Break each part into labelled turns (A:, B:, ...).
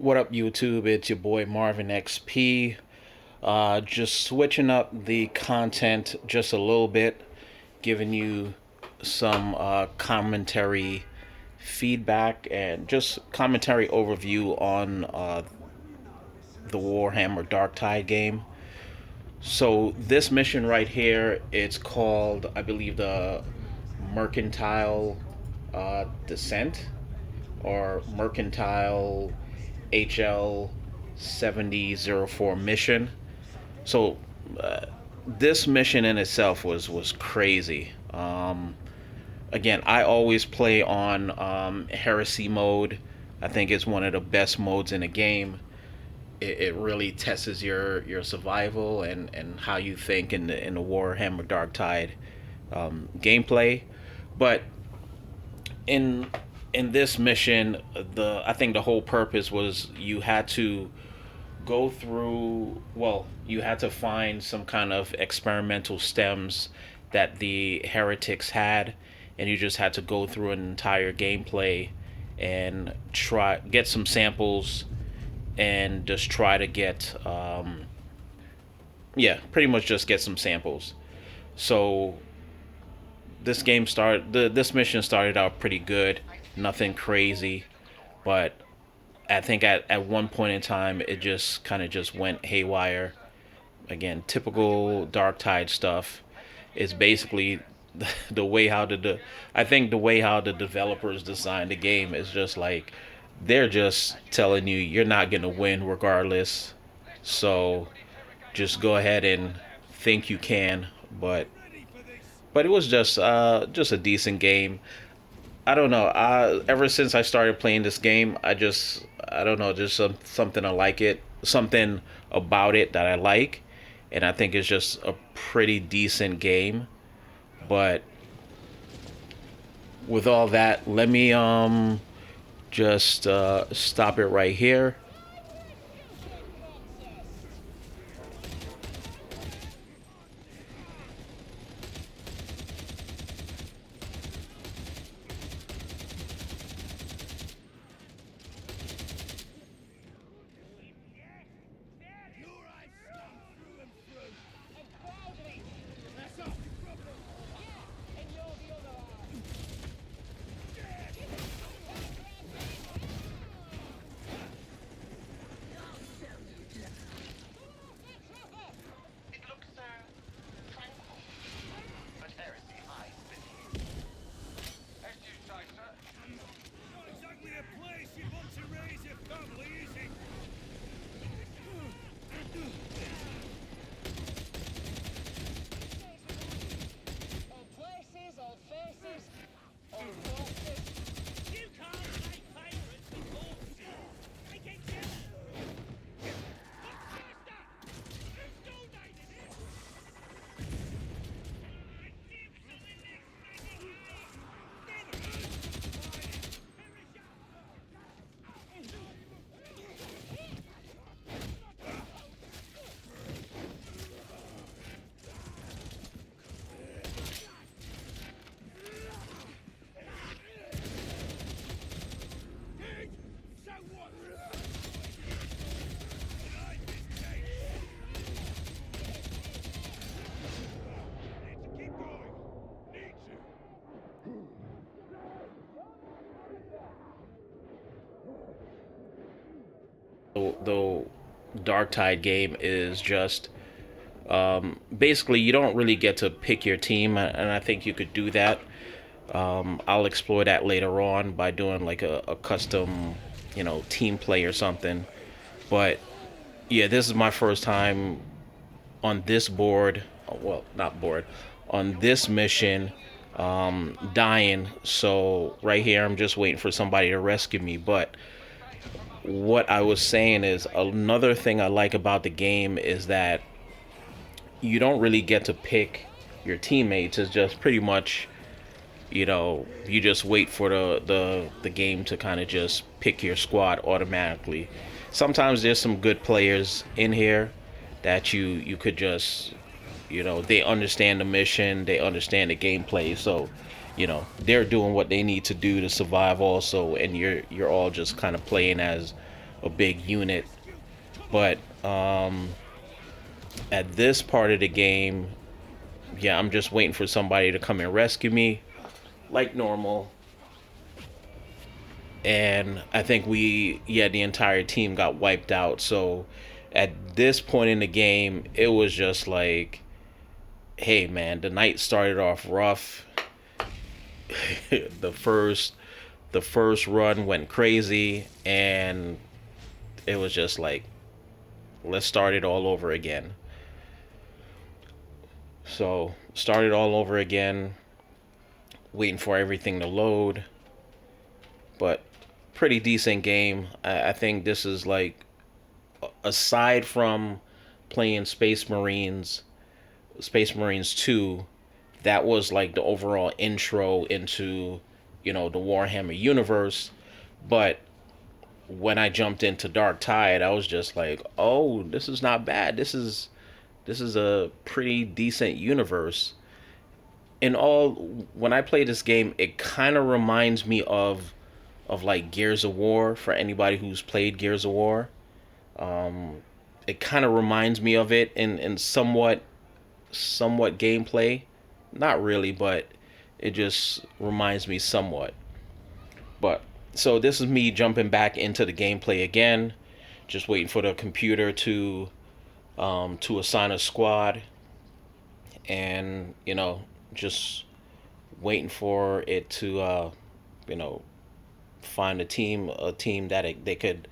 A: What up, YouTube? It's your boy Marvin XP. Just switching up the content just a little bit, giving you some commentary feedback and just commentary overview on the Warhammer Darktide game. So this mission right here, it's called, I believe, the Mercantile Descent or Mercantile HL-704 mission. So this mission in itself was crazy. Again, I always play on Heresy mode. I think it's one of the best modes in the game. It really tests your survival and how you think in the Warhammer Darktide gameplay. But in in this mission, the I think the whole purpose was you had to go through. Well, you had to find some kind of experimental stems that the heretics had, and you just had to go through an entire gameplay and try get some samples and just try to get yeah, pretty much just get some samples. So this mission started out pretty good, nothing crazy, but I think at one point in time it just kind of just went haywire. Again, typical Darktide stuff. It's basically the way how I think the way how the developers designed the game is just like they're just telling you you're not gonna win regardless. So just go ahead and think you can, but it was just a decent game. I don't know. Ever since I started playing this game, I don't know, just something I like it, something about it that I like, and I think it's just a pretty decent game. But with all that, let me just stop it right here.
B: It looks so tranquil, but heresy hides beneath. As you say, sir.
C: Not exactly a place you'd want to raise your family, is it?
D: All places, all faces, all corpses.
C: You can't make pirates with horses. They get jealous. What's that? Who's donated it? So what? Need to keep going. Need to.
A: The Darktide game is just basically you don't really get to pick your team, and I think you could do that. I'll explore that later on by doing like a custom, team play or something. But yeah, this is my first time on this board. Well, not board, on this mission, dying. So right here, I'm just waiting for somebody to rescue me. But what I was saying is another thing I like about the game is that you don't really get to pick your teammates. It's just pretty much, you just wait for the game to kind of just pick your squad automatically. Sometimes there's some good players in here that you could just, they understand the mission, they understand the gameplay, so they're doing what they need to do to survive also, and you're all just kind of playing as a big unit. But at this part of the game, yeah, I'm just waiting for somebody to come and rescue me like normal. And I think the entire team got wiped out. So at this point in the game, it was just like, hey man, the night started off rough. the first run went crazy, and it was just like, let's start it all over again. So started all over again, waiting for everything to load. But pretty decent game. I think this is like, aside from playing Space Marines 2, that was like the overall intro into, the Warhammer universe. But when I jumped into Darktide, I was just like, oh, this is not bad. This is a pretty decent universe. In all, when I play this game, it kind of reminds me of like Gears of War. For anybody who's played Gears of War, it kind of reminds me of it in somewhat gameplay. Not really, but it just reminds me somewhat. But so this is me jumping back into the gameplay again, just waiting for the computer to assign a squad, and just waiting for it to find a team that they could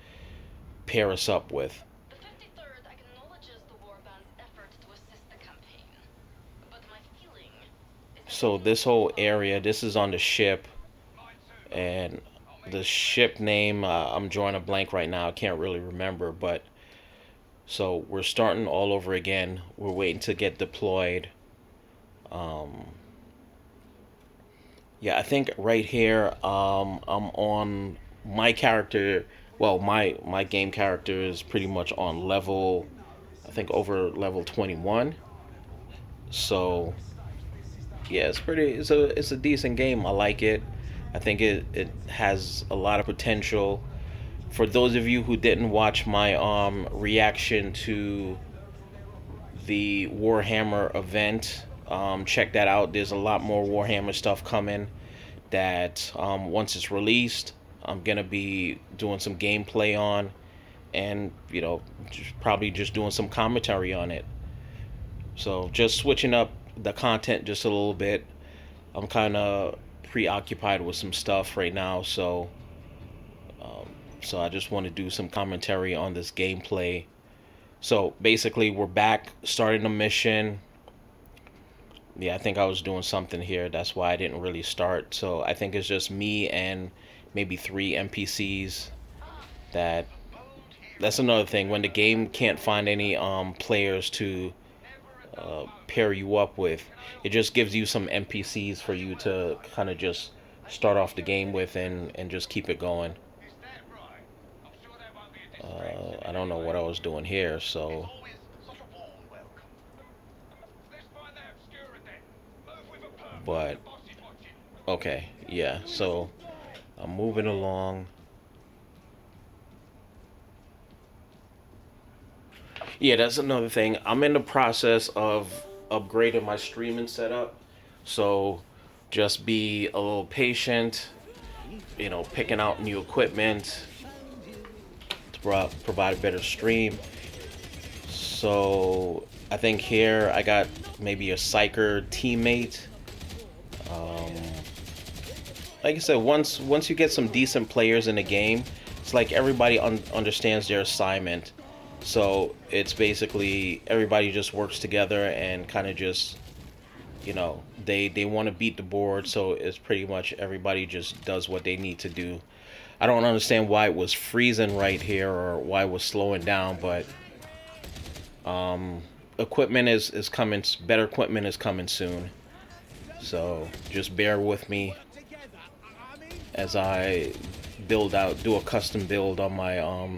A: pair us up with.
E: The 53rd acknowledges the warband's effort to assist the campaign, but my feeling is that
A: So this whole area, this is on the ship, and the ship name, I'm drawing a blank right now. I can't really remember, but so we're starting all over again. We're waiting to get deployed. Yeah, I think right here, I'm on my character. Well, my game character is pretty much on level, I think over level 21. So yeah, it's a decent game. I like it. I think it has a lot of potential. For those of you who didn't watch my reaction to the Warhammer event, check that out. There's a lot more Warhammer stuff coming that once it's released, I'm gonna be doing some gameplay on, and probably just doing some commentary on it. So just switching up the content just a little bit. I'm kind of preoccupied with some stuff right now, so I just want to do some commentary on this gameplay. So basically, we're back starting the mission. Yeah, I think I was doing something here. That's why I didn't really start. So I think it's just me and maybe 3 NPCs. That's another thing. When the game can't find any players to pair you up with, it just gives you some NPCs for you to kind of just start off the game with, and just keep it going.
B: Is that right? I'm sure there won't be a distraction.
A: I don't know what I was doing here, so
B: Always such a warm welcome. Let's find that obscura then. Move with a purpose.
A: but
B: The boss is watching.
A: okay, yeah. So I'm moving along. Yeah, that's another thing. I'm in the process of upgrading my streaming setup, so just be a little patient. Picking out new equipment to provide a better stream. So I think here I got maybe a psyker teammate. Like I said, once you get some decent players in the game, it's like everybody understands their assignment. So it's basically everybody just works together and kind of just, they want to beat the board. So it's pretty much everybody just does what they need to do. I don't understand why it was freezing right here, or why it was slowing down, but equipment is coming. Better equipment is coming soon. So just bear with me as I do a custom build on my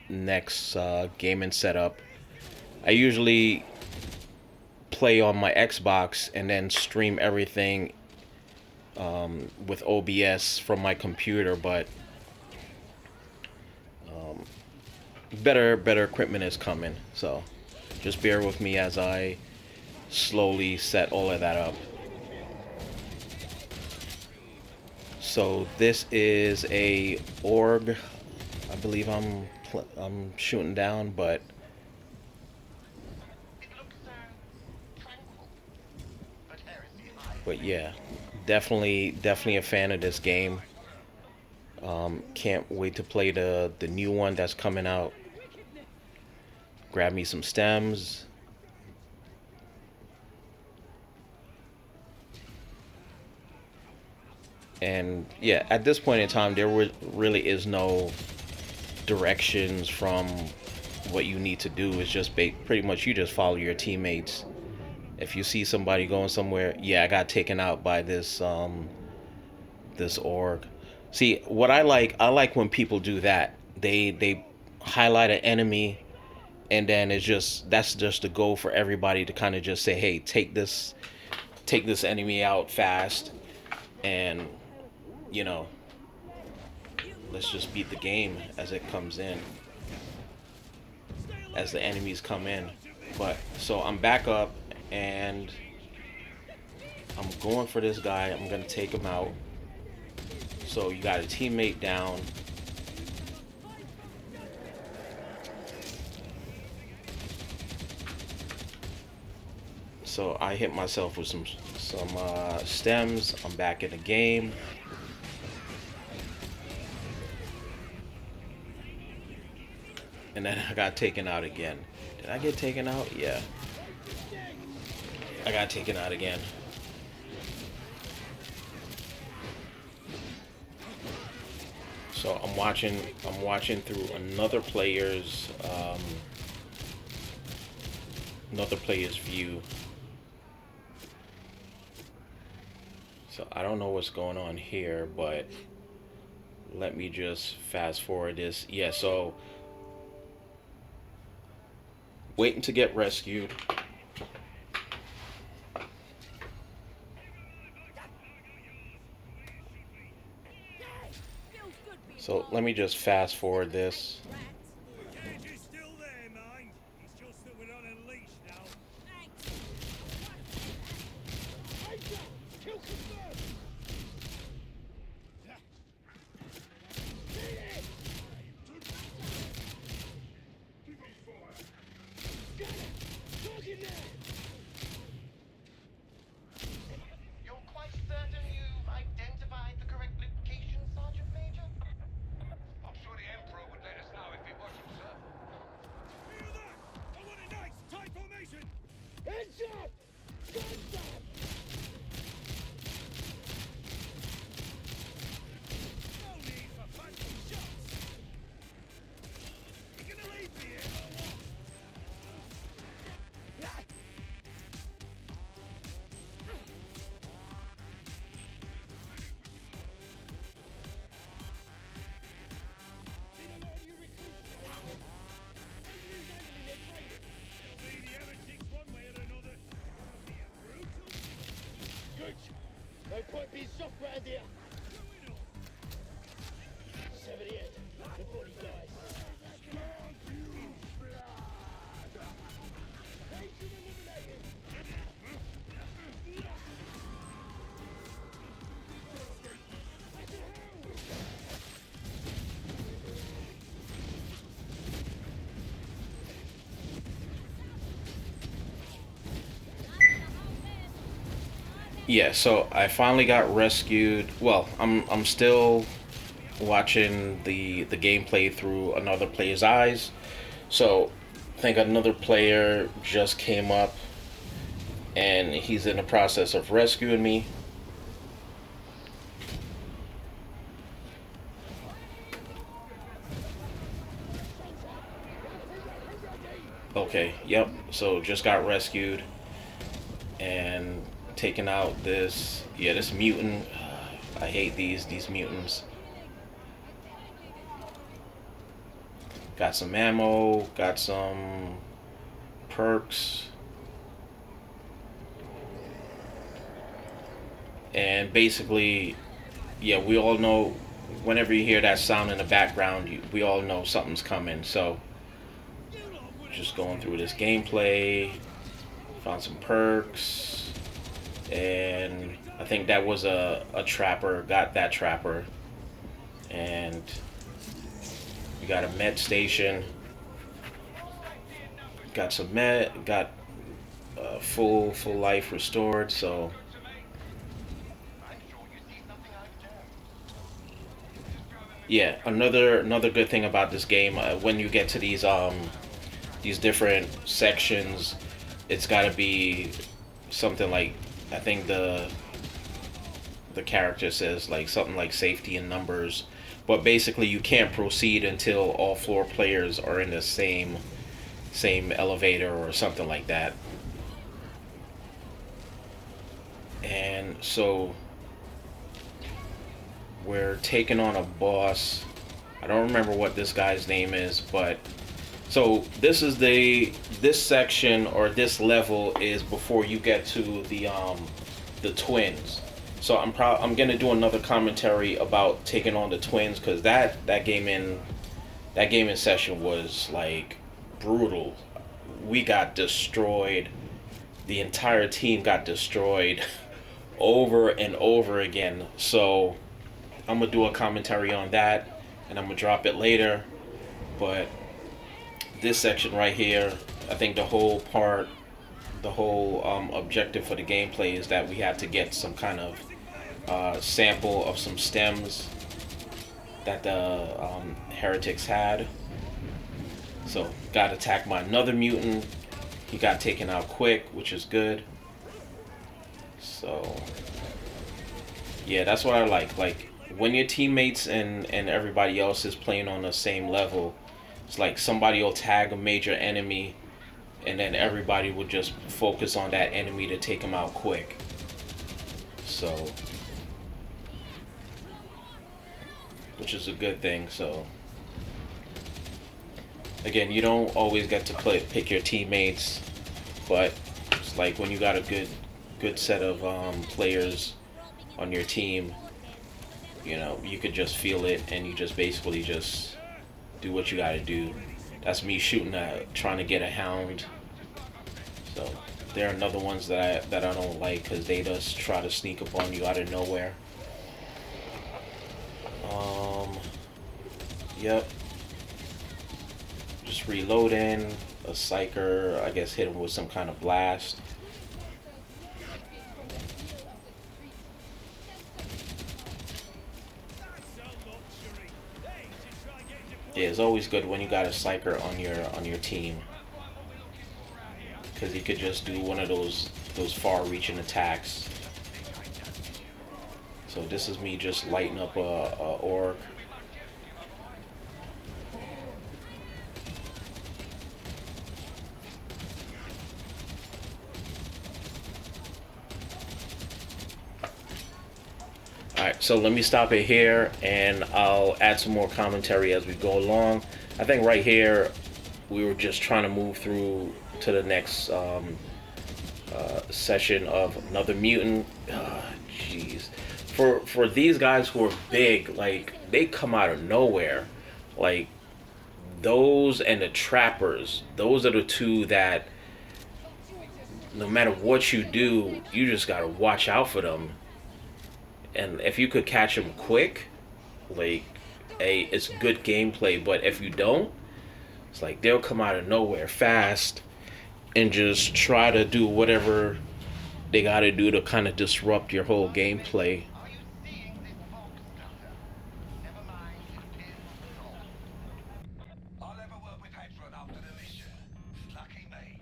A: next gaming setup. I usually play on my Xbox and then stream everything with OBS from my computer, but better equipment is coming. So just bear with me as I slowly set all of that up. So this is a org, I believe I'm shooting down, but
B: It looks tranquil. But Heresy hides.
A: but yeah, definitely a fan of this game. Can't wait to play the new one that's coming out. Grab me some stems. And yeah, at this point in time, there really is no directions from what you need to do. It's just pretty much you just follow your teammates. If you see somebody going somewhere, yeah, I got taken out by this this org. See, what I like when people do that. They highlight an enemy, and then that's just the goal for everybody to kind of just say, hey, take this enemy out fast, and you know, let's just beat the game as it comes in, as the enemies come in. But so I'm back up and I'm going for this guy. I'm gonna take him out. So you got a teammate down. So I hit myself with some stems. I'm back in the game. And then I got taken out again. Did I get taken out? Yeah. I got taken out again. So I'm watching through another player's view. So I don't know what's going on here, but let me just fast forward this. Yeah, so waiting to get rescued. So let me just fast forward this.
C: Cage is still there, mind. It's just that we're on a leash now.
D: Kill confirmed!
B: You're quite certain you've identified the correct location, Sergeant Major? I'm sure the Emperor would let us know if it wasn't, sir.
C: Hear that? I want it nice. Tight formation.
D: Headshot! Gunshot!
C: No need for fancy shots. You gonna leave me here or what? Be the heretics one way or another. Be a brutal.
D: Good! No point being soft round here!
C: Going on.
D: 78. The body guys.
A: Yeah, so I finally got rescued. Well, I'm still watching the gameplay through another player's eyes. So I think another player just came up and he's in the process of rescuing me. Okay, yep. So just got rescued and taking out this mutant. I hate these mutants. Got some ammo, got some perks. And basically, yeah, we all know whenever you hear that sound in the background, we all know something's coming. So just going through this gameplay. Found some perks, and I think that was a trapper. Got that trapper, and we got a med station. Got some med. Got full life restored. So yeah, another good thing about this game, when you get to these different sections, it's got to be something like, I think the character says like something like safety in numbers, but basically you can't proceed until all 4 players are in the same elevator or something like that. And so we're taking on a boss. I don't remember what this guy's name is, but so this section or this level is before you get to the twins. So I'm gonna do another commentary about taking on the twins, because that gaming session was like brutal. We got destroyed. The entire team got destroyed over and over again. So I'm gonna do a commentary on that, and I'm gonna drop it later. But this section right here, I think the whole objective for the gameplay is that we have to get some kind of sample of some stems that the heretics had. So got attacked by another mutant. He got taken out quick, which is good. So yeah, that's what I like. Like when your teammates and everybody else is playing on the same level, it's like somebody will tag a major enemy, and then everybody will just focus on that enemy to take them out quick. So, which is a good thing. So again, you don't always get to pick your teammates, but it's like when you got a good set of players on your team, you know, you could just feel it, and you just basically just do what you gotta do. That's me trying to get a hound. So there are another ones that I don't like, because they just try to sneak up on you out of nowhere. Yep. Just reloading. A psyker, I guess, hit him with some kind of blast. Yeah, it's always good when you got a psyker on your team, because he could just do one of those far-reaching attacks. So this is me just lighting up a orc. Alright, so let me stop it here, and I'll add some more commentary as we go along. I think right here we were just trying to move through to the next session of another mutant. Jeez. For these guys who are big, like, they come out of nowhere. Like, those and the trappers, those are the two that no matter what you do, you just gotta watch out for them. And if you could catch them quick, like, it's good gameplay. But if you don't, it's like they'll come out of nowhere fast and just try to do whatever they gotta do to kind of disrupt your whole gameplay.
B: I'll have a word with Hedron after the mission. Lucky me.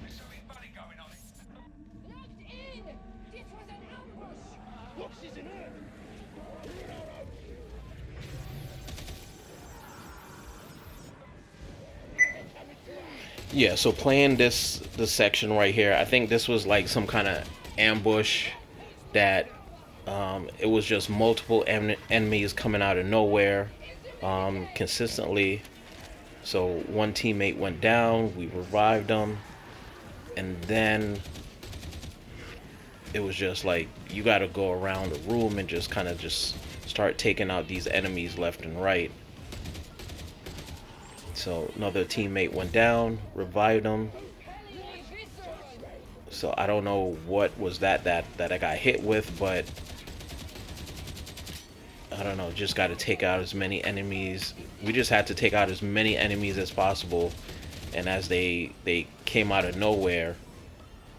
B: There's something funny going on.
D: Locked in! This was an ambush! Hooks is in here!
A: Yeah, so playing this section right here, I think this was like some kind of ambush that It was just multiple enemies coming out of nowhere consistently. So one teammate went down, we revived them, and then it was just like you got to go around the room and just kind of just start taking out these enemies left and right. So another teammate went down, revived them. So I don't know what was that I got hit with, but I don't know, just got to take out as many enemies. We just had to take out as many enemies as possible, and as they came out of nowhere,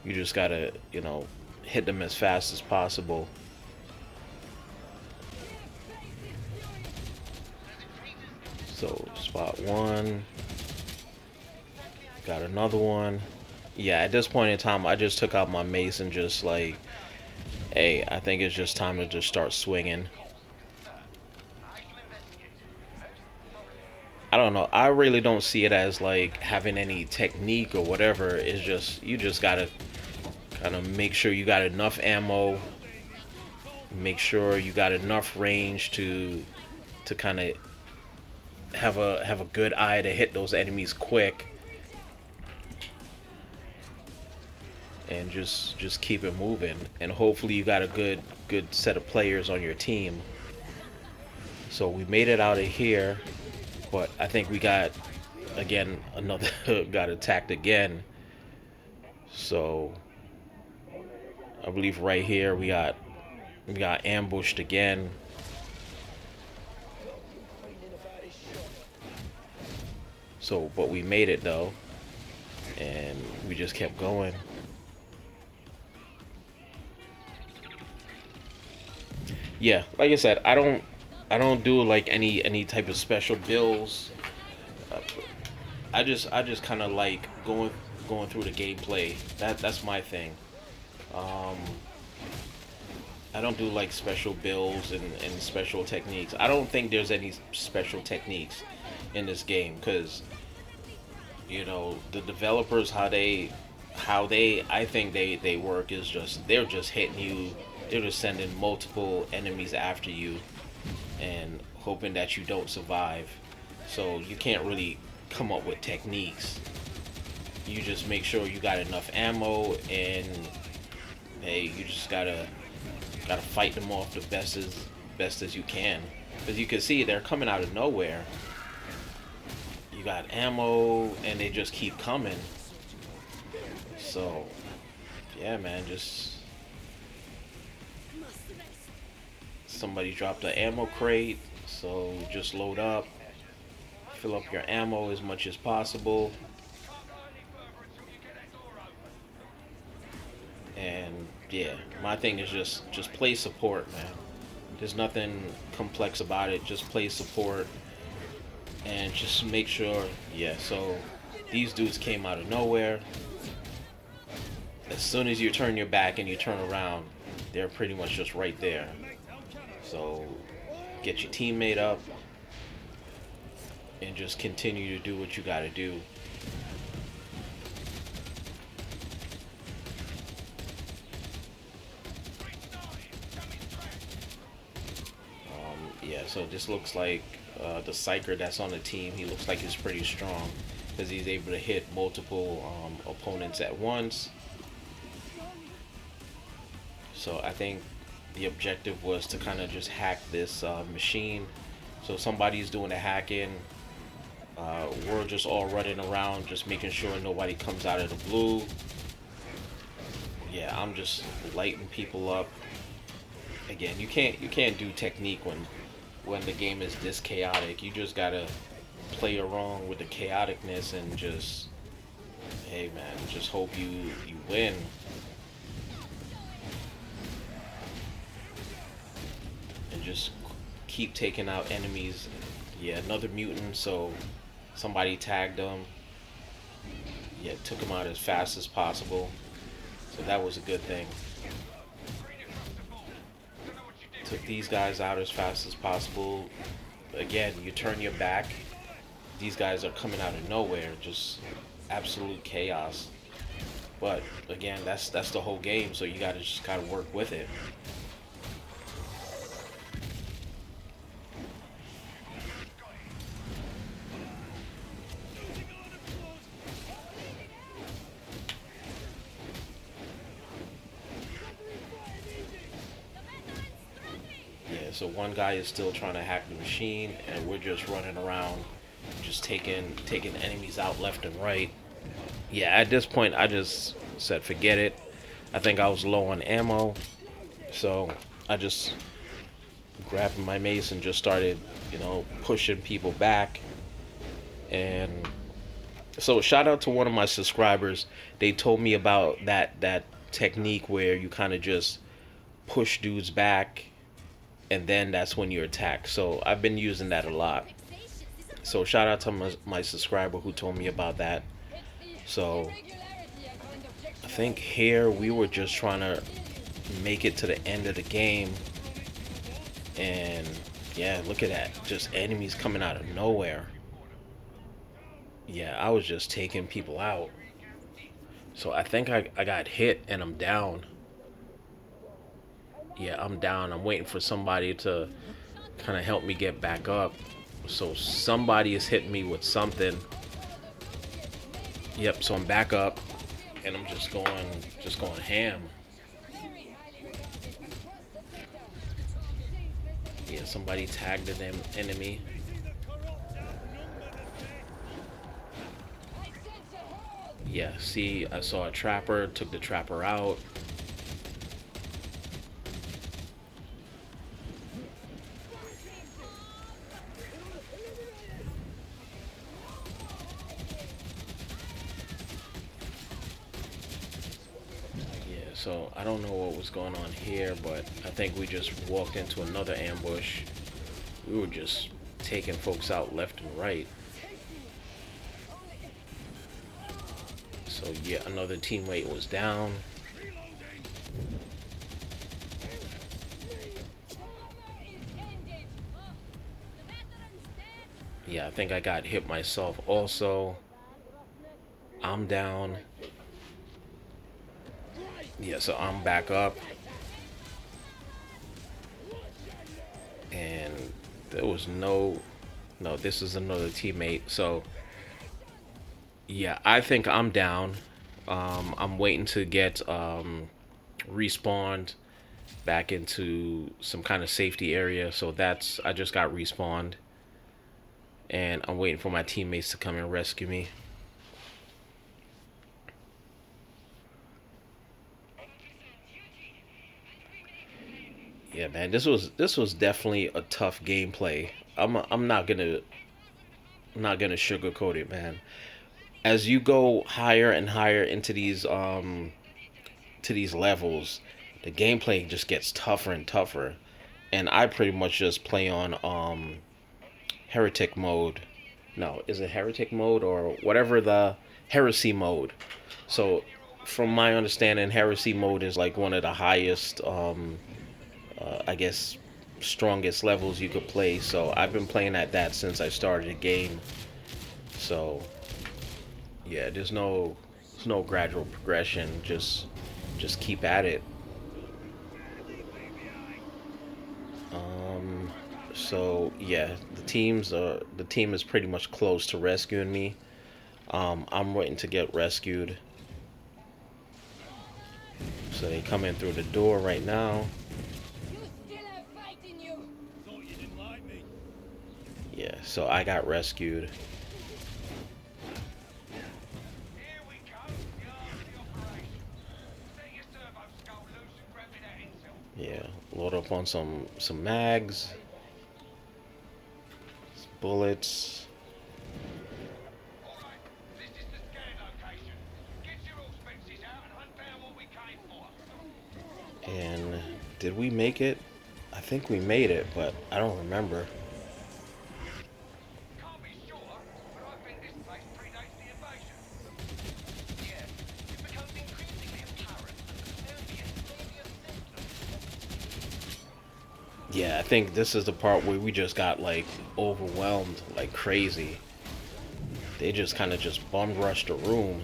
A: you just got to, you know, hit them as fast as possible. So spot one, got another one. Yeah, at this point in time, I just took out my mace and just like, hey, I think it's just time to just start swinging. I don't know. I really don't see it as like having any technique or whatever. It's just, you just gotta kind of make sure you got enough ammo, make sure you got enough range to kind of have a good eye to hit those enemies quick, and just keep it moving. And hopefully you got a good set of players on your team. So we made it out of here, but I think we got, again, another got attacked again. So I believe right here we got ambushed again. So, but we made it though, and we just kept going. Yeah, like I said, I don't do like any type of special builds. I just kind of like going through the gameplay. That's my thing. I don't do like special builds and special techniques. I don't think there's any special techniques in this game, because you know the developers, how they I think they work is just, they're just hitting you, they're just sending multiple enemies after you and hoping that you don't survive. So you can't really come up with techniques. You just make sure you got enough ammo, and hey, you just gotta fight them off the best as you can, because you can see they're coming out of nowhere. You got ammo and they just keep coming. So yeah, man, just somebody dropped an ammo crate, so just load up, fill up your ammo as much as possible, and yeah, my thing is just play support, man. There's nothing complex about it. Just play support and just make sure. Yeah, so these dudes came out of nowhere. As soon as you turn your back and you turn around, they're pretty much just right there. So get your teammate up and just continue to do what you gotta do. Yeah, so this looks like the Psyker that's on the team. He looks like he's pretty strong because he's able to hit multiple opponents at once. So I think the objective was to kind of just hack this machine. So somebody's doing the hacking. We're just all running around, just making sure nobody comes out of the blue. Yeah, I'm just lighting people up. Again, you can't do technique when the game is this chaotic. You just gotta play around with the chaoticness and just, hey man, just hope you win. And just keep taking out enemies. Yeah, another mutant, so somebody tagged them. Yeah, took them out as fast as possible. So that was a good thing. Took these guys out as fast as possible. Again, you turn your back, these guys are coming out of nowhere, just absolute chaos. But again, that's the whole game, so you gotta work with it. So one guy is still trying to hack the machine, and we're just running around, just taking enemies out left and right. Yeah, at this point, I just said forget it. I think I was low on ammo, so I just grabbed my mace and just started, pushing people back. And so shout out to one of my subscribers. They told me about that technique where you kind of just push dudes back, and then that's when you attack. So I've been using that a lot. So shout out to my subscriber who told me about that. So I think here we were just trying to make it to the end of the game, and yeah, look at that, just enemies coming out of nowhere. Yeah, I was just taking people out. So I think I got hit and I'm down. Yeah, I'm down. I'm waiting for somebody to kind of help me get back up. So somebody is hitting me with something. Yep, so I'm back up and I'm just going ham. Yeah, somebody tagged an enemy. Yeah, see, I saw a trapper, took the trapper out. Yeah, so I don't know what was going on here, but I think we just walked into another ambush. We were just taking folks out left and right. So yeah, another teammate was down. Yeah, I think I got hit myself also. I'm down. Yeah, so I'm back up. And there was no, this is another teammate. So yeah, I think I'm down. I'm waiting to get respawned back into some kind of safety area. So I just got respawned. And I'm waiting for my teammates to come and rescue me. Yeah, man, this was definitely a tough gameplay. I'm not gonna sugarcoat it, man. As you go higher and higher into these levels, the gameplay just gets tougher and tougher. And I pretty much just play on heretic mode. No, is it heretic mode or whatever, the heresy mode? So from my understanding, heresy mode is like one of the highest I guess strongest levels you could play. So I've been playing at that since I started the game. So yeah, there's no gradual progression, just keep at it. So yeah, the team is pretty much close to rescuing me. I'm waiting to get rescued. So they come in through the door right now. Yeah, so I got rescued. Yeah, load up on some mags, bullets. And did we make it? I think we made it, but I don't remember. Yeah, I think this is the part where we just got like overwhelmed like crazy. They just kind of just bum rushed the room.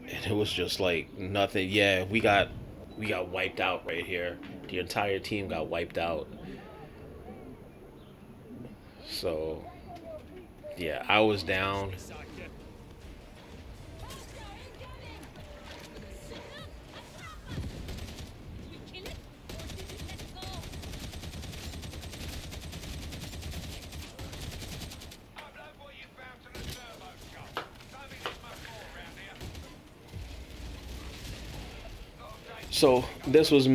A: And it was just like nothing. Yeah, we got wiped out right here. The entire team got wiped out. So yeah, I was down. So this was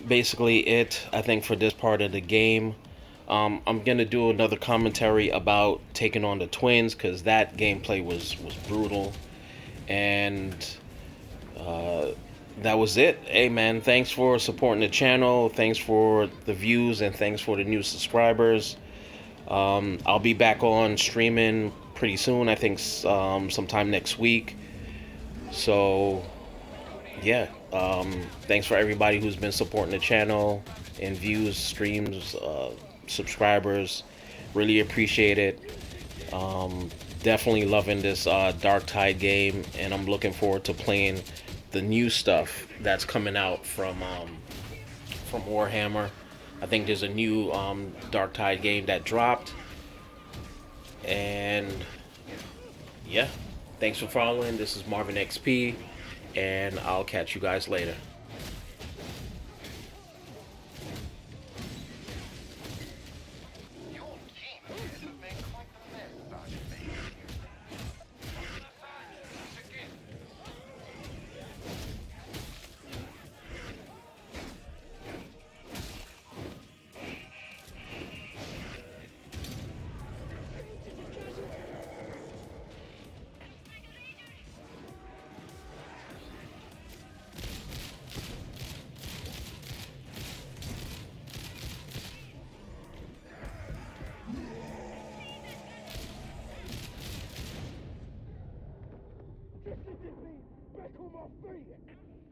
A: basically it, I think, for this part of the game. I'm gonna do another commentary about taking on the twins because that gameplay was brutal, and that was it. Hey man, thanks for supporting the channel, thanks for the views, and thanks for the new subscribers. I'll be back on streaming pretty soon. I think sometime next week. So yeah, thanks for everybody who's been supporting the channel and views, streams, subscribers. Really appreciate it. Definitely loving this Darktide game, and I'm looking forward to playing the new stuff that's coming out from Warhammer. I think there's a new Darktide game that dropped, and yeah, thanks for following. This is Marvin XP, and I'll catch you guys later.
B: Your team appears to have made quite the mess, Sergeant Major. Once again.
C: This is me! Back on my feet!